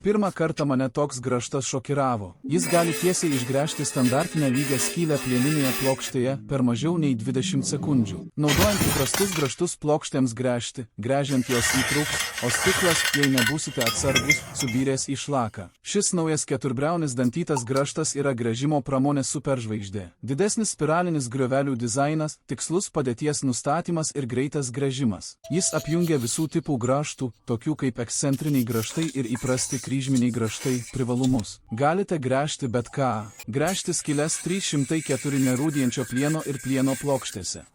Pirmą kartą mane toks grąžtas šokiravo. Jis gali tiesiai išgręžti standartinę lygią skylę plieninėje plokštėje per mažiau nei 20 sekundžių. Naudojant įprastus grąžtus plokštėms gręžti, gręžiant jos įtrūks, o stiklas, jei nebūsite atsargus, subyrės į šlaką. Šis naujas keturbriaunis dantytas grąžtas yra gręžimo pramonės superžvaigždė. Didesnis spiralinis griovelių dizainas, tikslus padėties nustatymas ir greitas gręžimas. Jis apjungia visų tipų grąžtų, tokių kaip ekscentriniai grąžtai ir įprasti kryžminiai grąžtai, privalumus. Galite gręžti bet ką. Gręžti skyles 304 nerūdijančio plieno ir plieno plokštėse.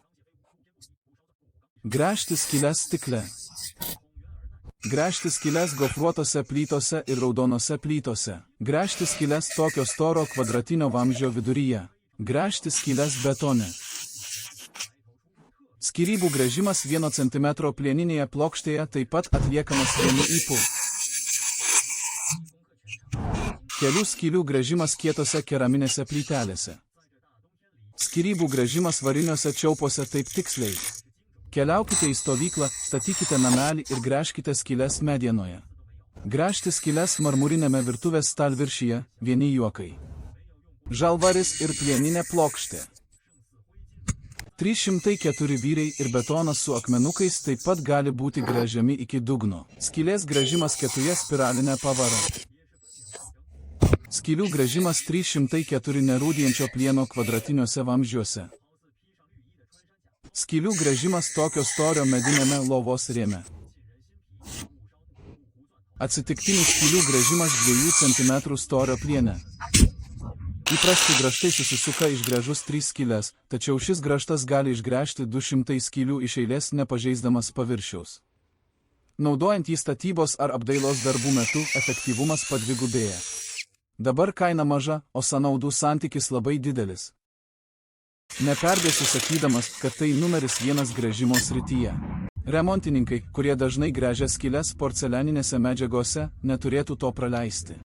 Gręžti skyles stikle. Gręžti skyles gofruotose plytose ir raudonose plytose. Gręžti skyles tokio storo kvadratinio vamzdžio viduryje. Gręžti skyles betone. Skyrybų gręžimas 1 cm plieninėje plokštėje taip pat atliekamas vienu ypu. Kelių skylių gręžimas kietose keraminėse plytelėse. Skyrybų gręžimas variniuose čiaupuose taip tiksliai. Keliaukite į stovyklą, statykite namelį ir gręžkite skyles medienoje. Gręžti skyles marmurinėme virtuvės stalviršyje, vieni juokai. Žalvaris ir plieninė plokštė. 304 vyriai ir betonas su akmenukais taip pat gali būti gręžiami iki dugno. Skylės gręžimas kietoje spiralinė pavara. Skylių gręžimas 304 nerūdijančio plieno kvadratiniuose vamzdžiuose. Skylių gręžimas tokio storio medinėme lovos rėme. Atsitiktinis skylių gręžimas 2 cm storio pliene. Įprasti grąžtai susisuka išgręžus 3 skyles, tačiau šis grąžtas gali išgręžti 200 skylių iš eilės nepažeisdamas paviršiaus. Naudojant jį statybos ar apdailos darbų metu, efektyvumas padvigubėja. Dabar kaina maža, o sąnaudų santykis labai didelis. Neperdėsiu sakydamas, kad tai numeris 1 gręžimo srityje. Remontininkai, kurie dažnai gręžia skyles porcelianinėse medžiagose, neturėtų to praleisti.